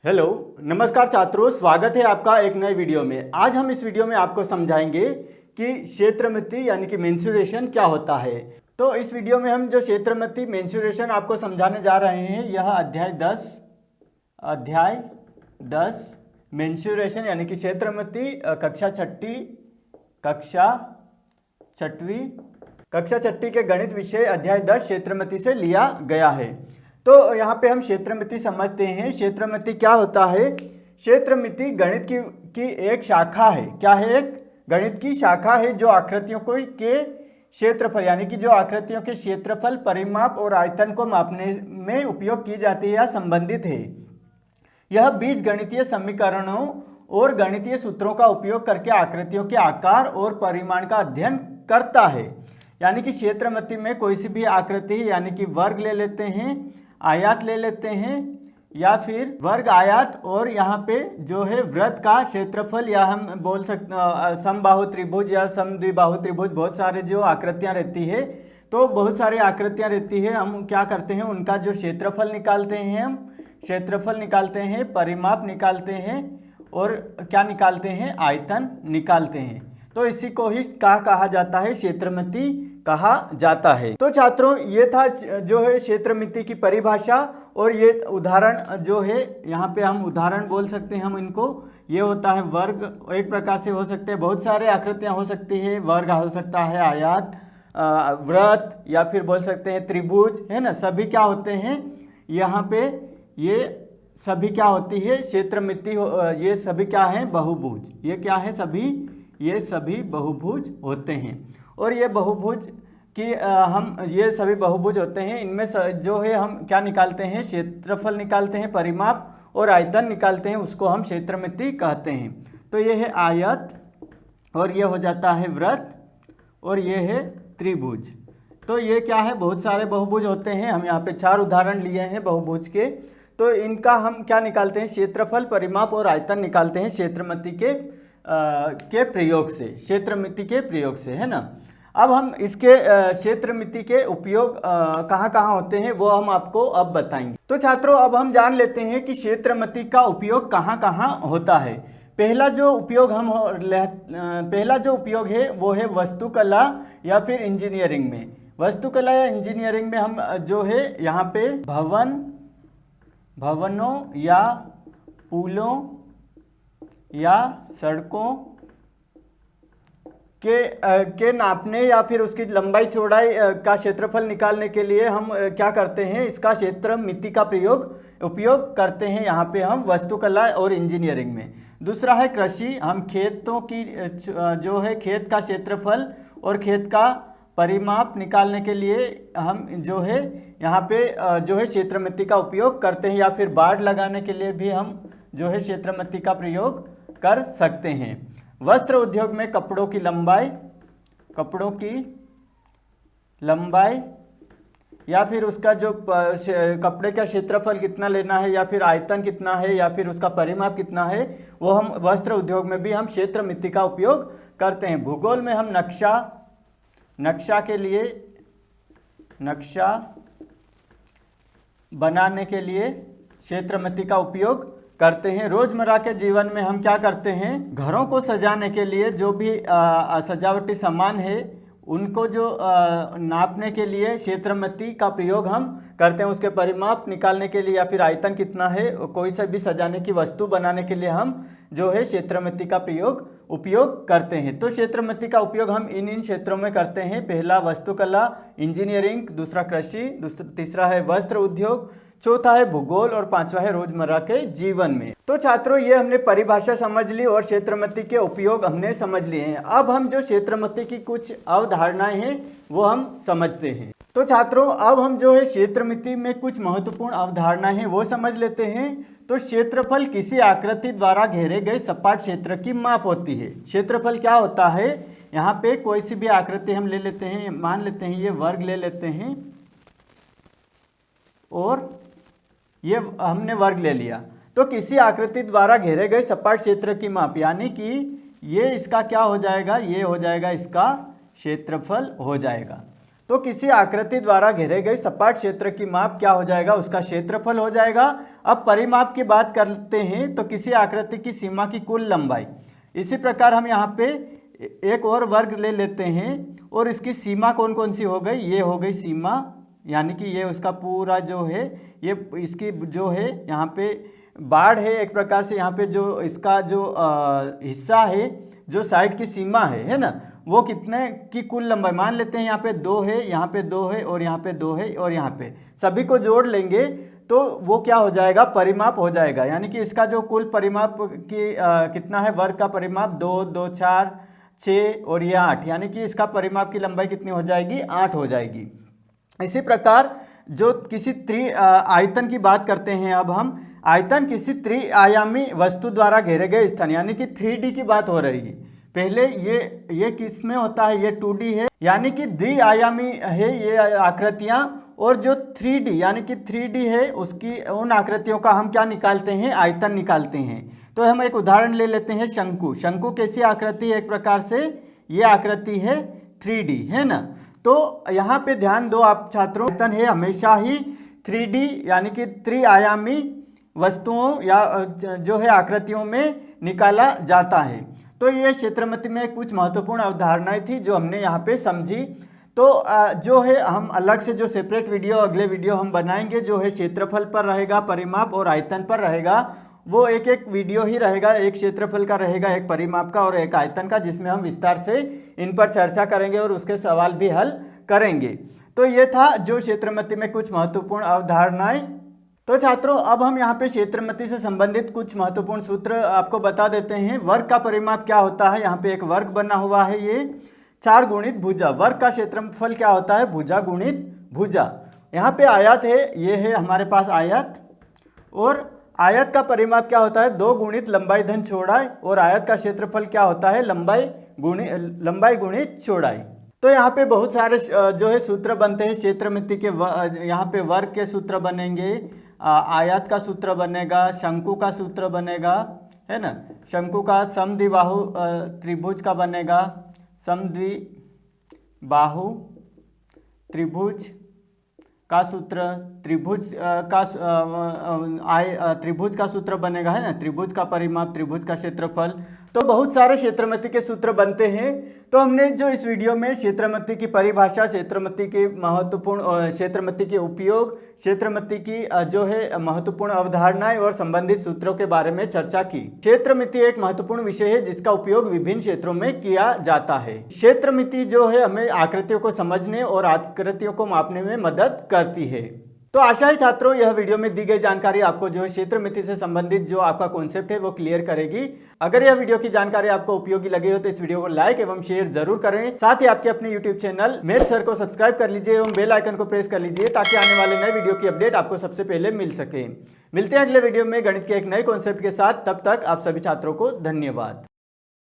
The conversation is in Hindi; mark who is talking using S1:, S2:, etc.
S1: हेलो नमस्कार छात्रों, स्वागत है आपका एक नए वीडियो में। आज हम इस वीडियो में आपको समझाएंगे कि क्षेत्रमिति यानी कि मेंसुरेशन क्या होता है। तो इस वीडियो में हम जो क्षेत्रमिति मेंसुरेशन आपको समझाने जा रहे हैं, यह अध्याय 10 मेंसुरेशन यानी कि क्षेत्रमिति कक्षा छठी के गणित विषय अध्याय 10 क्षेत्रमिति से लिया गया है। तो यहाँ पे हम क्षेत्रमिति समझते हैं। क्षेत्रमिति क्या होता है? क्षेत्रमिति गणित की एक शाखा है। क्या है? एक गणित की शाखा है जो आकृतियों के क्षेत्रफल यानी कि जो आकृतियों के क्षेत्रफल, परिमाप और आयतन को मापने में उपयोग की जाती है या संबंधित है। यह बीजगणितीय समीकरणों और गणितीय सूत्रों का उपयोग करके आकृतियों के आकार और परिमाण का अध्ययन करता है। यानी कि क्षेत्रमिति में कोई सी भी आकृति यानी कि वर्ग ले लेते हैं, आयत ले लेते हैं या फिर वर्ग, आयत और यहाँ पे जो है वृत्त का क्षेत्रफल, या हम बोल सकते समबाहु त्रिभुज या समद्विबाहु त्रिभुज, बहुत सारे जो आकृतियाँ रहती है, तो बहुत सारी आकृतियाँ रहती है। हम क्या करते हैं, उनका जो क्षेत्रफल निकालते हैं, हम क्षेत्रफल निकालते हैं, परिमाप निकालते हैं और क्या निकालते हैं, आयतन निकालते हैं। तो इसी को ही कहा जाता है, क्षेत्रमिति कहा जाता है। तो छात्रों, ये था जो है क्षेत्रमिति की परिभाषा। और ये उदाहरण जो है, यहाँ पे हम उदाहरण बोल सकते हैं हम इनको। ये होता है वर्ग, एक प्रकार से हो सकते हैं, बहुत सारे आकृतियाँ हो सकती है। वर्ग हो सकता है, आयत, वृत्त, या फिर बोल सकते हैं त्रिभुज, है ना। सभी क्या होते हैं यहाँ पे, ये सभी क्या होती है क्षेत्रमिति। ये सभी क्या है, बहुभुज। ये क्या है, ये सभी बहुभुज होते हैं। और ये बहुभुज की ये सभी बहुभुज होते हैं। इनमें जो है हम क्या निकालते हैं, क्षेत्रफल निकालते हैं, परिमाप और आयतन निकालते हैं, उसको हम क्षेत्रमिति कहते हैं। तो ये है आयत, और ये हो जाता है वृत्त, और ये है त्रिभुज। तो ये क्या है, बहुत सारे बहुभुज होते हैं। हम यहाँ पे 4 उदाहरण लिए हैं बहुभुज के। तो इनका हम क्या निकालते हैं, क्षेत्रफल, परिमाप और आयतन निकालते हैं क्षेत्रमिति के प्रयोग से, क्षेत्रमिति के प्रयोग से, है ना। अब हम इसके क्षेत्रमिति के उपयोग कहाँ कहाँ होते हैं वो हम आपको अब बताएंगे। तो छात्रों, अब हम जान लेते हैं कि क्षेत्रमिति का उपयोग कहाँ कहाँ होता है। पहला जो उपयोग है वो है वास्तुकला या फिर इंजीनियरिंग में। वास्तुकला या इंजीनियरिंग में हम जो है यहाँ पे भवनों या पुलों या सड़कों के नापने या फिर उसकी लंबाई चौड़ाई का क्षेत्रफल निकालने के लिए हम क्या करते हैं, इसका क्षेत्रमिति का उपयोग करते हैं यहाँ पे हम वास्तुकला और इंजीनियरिंग में। दूसरा है कृषि। हम खेतों की जो है खेत का क्षेत्रफल और खेत का परिमाप निकालने के लिए हम जो है यहाँ पे जो है क्षेत्रमिति का उपयोग करते हैं, या फिर बाड़ लगाने के लिए भी हम जो है क्षेत्रमिति का प्रयोग कर सकते हैं। वस्त्र उद्योग में कपड़ों की लंबाई या फिर उसका जो कपड़े का क्षेत्रफल कितना लेना है, या फिर आयतन कितना है, या फिर उसका परिमाप कितना है, वो हम वस्त्र उद्योग में भी हम क्षेत्रमिति का उपयोग करते हैं। भूगोल में हम नक्शा बनाने के लिए क्षेत्रमिति का उपयोग करते हैं। रोजमर्रा के जीवन में हम क्या करते हैं, घरों को सजाने के लिए जो भी सजावटी सामान है उनको जो नापने के लिए क्षेत्रमिति का प्रयोग हम करते हैं। उसके परिमाप निकालने के लिए, या फिर आयतन कितना है, कोई सा भी सजाने की वस्तु बनाने के लिए हम जो है क्षेत्रमिति का उपयोग करते हैं। तो क्षेत्रमिति का उपयोग हम इन क्षेत्रों में करते हैं। पहला वास्तुकला, इंजीनियरिंग, दूसरा कृषि, तीसरा है वस्त्र उद्योग, चौथा है भूगोल, और पांचवा है रोजमर्रा के जीवन में। तो छात्रों, ये हमने परिभाषा समझ ली और क्षेत्रमिति के उपयोग हमने समझ लिए हैं। अब हम जो क्षेत्रमिति की कुछ अवधारणाएं हैं वो हम समझते हैं। तो छात्रों, अब हम जो है क्षेत्रमिति में कुछ महत्वपूर्ण अवधारणाएं हैं वो समझ लेते हैं। तो क्षेत्रफल किसी आकृति द्वारा घेरे गए सपाट क्षेत्र की माप होती है। क्षेत्रफल क्या होता है, यहाँ पे कोई सी भी आकृति हम ले लेते हैं, मान लेते हैं ये वर्ग ले लेते हैं, और ये हमने वर्ग ले लिया। तो किसी आकृति द्वारा घेरे गए सपाट क्षेत्र की माप, यानी कि ये इसका क्या हो जाएगा, ये हो जाएगा इसका क्षेत्रफल हो जाएगा। तो किसी आकृति द्वारा घेरे गए सपाट क्षेत्र की माप क्या हो जाएगा, उसका क्षेत्रफल हो जाएगा। अब परिमाप की बात करते हैं तो किसी आकृति की सीमा की कुल लंबाई। इसी प्रकार हम यहाँ पे एक और वर्ग ले लेते हैं और इसकी सीमा कौन कौन सी हो गई, ये हो गई सीमा, यानी कि ये उसका पूरा जो है, ये इसकी जो है यहाँ पे बाढ़ है एक प्रकार से, यहाँ पे जो इसका जो हिस्सा है, जो साइड की सीमा है ना, वो कितने की कुल लंबाई मान लेते हैं। यहाँ पे 2 है, यहाँ पे 2 है और यहाँ पे 2 है और यहाँ पे सभी को जोड़ लेंगे तो वो क्या हो जाएगा, परिमाप हो जाएगा। यानी कि इसका जो कुल परिमाप की कितना है, वर्ग का परिमाप 2, 2, 4, 6 और ये 8, यानी कि इसका परिमाप की लंबाई कितनी हो जाएगी, 8 हो जाएगी। इसी प्रकार जो किसी आयतन की बात करते हैं, अब हम आयतन किसी त्रिआयामी वस्तु द्वारा घेरे गए स्थान, यानी कि 3D की बात हो रही है। पहले ये किस में होता है, ये 2D है, यानी कि द्विआयामी है ये आकृतियां, और जो 3D यानी कि 3D है उसकी उन आकृतियों का हम क्या निकालते हैं, आयतन निकालते हैं। तो हम एक उदाहरण ले लेते हैं, शंकु। शंकु कैसी आकृति है, एक प्रकार से ये आकृति है 3D, है ना। तो यहाँ पे ध्यान दो आप छात्रों, आयतन है हमेशा ही 3D यानी कि त्रिआयामी वस्तुओं या जो है आकृतियों में निकाला जाता है। तो ये क्षेत्रमिति में कुछ महत्वपूर्ण अवधारणाएं थी जो हमने यहाँ पे समझी। तो जो है हम अलग से जो सेपरेट वीडियो अगले वीडियो हम बनाएंगे, जो है क्षेत्रफल पर रहेगा, परिमाप और आयतन पर रहेगा। वो एक एक वीडियो ही रहेगा, एक क्षेत्रफल का रहेगा, एक परिमाप का और एक आयतन का, जिसमें हम विस्तार से इन पर चर्चा करेंगे और उसके सवाल भी हल करेंगे। तो ये था जो क्षेत्रमिति में कुछ महत्वपूर्ण अवधारणाएं। तो छात्रों अब हम यहाँ पे क्षेत्रमिति से संबंधित कुछ महत्वपूर्ण सूत्र आपको बता देते हैं। वर्ग का परिमाप क्या होता है, यहाँ पे एक वर्ग बना हुआ है, ये 4 गुणित भुजा। वर्ग का क्षेत्रफल क्या होता है, भुजा गुणित भुजा। यहाँ पे आयत है, ये है हमारे पास आयत, और आयत का परिमाप क्या होता है, 2 गुणित लंबाई धन चौड़ाई, और आयत का क्षेत्रफल क्या होता है, लंबाई गुणित चौड़ाई। तो यहाँ पे बहुत सारे जो है सूत्र बनते हैं क्षेत्रमिति के। यहाँ पे वर्ग के सूत्र बनेंगे, आयत का सूत्र बनेगा, शंकु का सूत्र बनेगा, है ना। शंकु का समद्विबाहु त्रिभुज का बनेगा, समद्विबाहु त्रिभुज का सूत्र, त्रिभुज का सूत्र बनेगा, है ना। त्रिभुज का परिमाप, त्रिभुज का क्षेत्रफल। तो बहुत सारे क्षेत्रमिति के सूत्र बनते हैं। तो हमने जो इस वीडियो में क्षेत्रमिति की परिभाषा, क्षेत्रमिति के महत्वपूर्ण, क्षेत्रमिति के उपयोग, क्षेत्रमिति की जो है महत्वपूर्ण अवधारणाएं और संबंधित सूत्रों के बारे में चर्चा की। क्षेत्रमिति एक महत्वपूर्ण विषय है जिसका उपयोग विभिन्न क्षेत्रों में किया जाता है। क्षेत्रमिति जो है हमें आकृतियों को समझने और आकृतियों को मापने में मदद करती है। तो आशा है छात्रों यह वीडियो में दी गई जानकारी आपको जो है क्षेत्रमिति से संबंधित जो आपका कॉन्सेप्ट है वो क्लियर करेगी। अगर यह वीडियो की जानकारी आपको उपयोगी लगी हो तो इस वीडियो को लाइक एवं शेयर जरूर करें। साथ ही आपके अपने यूट्यूब चैनल मैथ सर को सब्सक्राइब कर लीजिए एवं बेल आइकन को प्रेस कर लीजिए ताकि आने वाले नए वीडियो की अपडेट आपको सबसे पहले मिल सके। मिलते हैं अगले वीडियो में गणित के एक नए कॉन्सेप्ट के साथ। तब तक आप सभी छात्रों को धन्यवाद।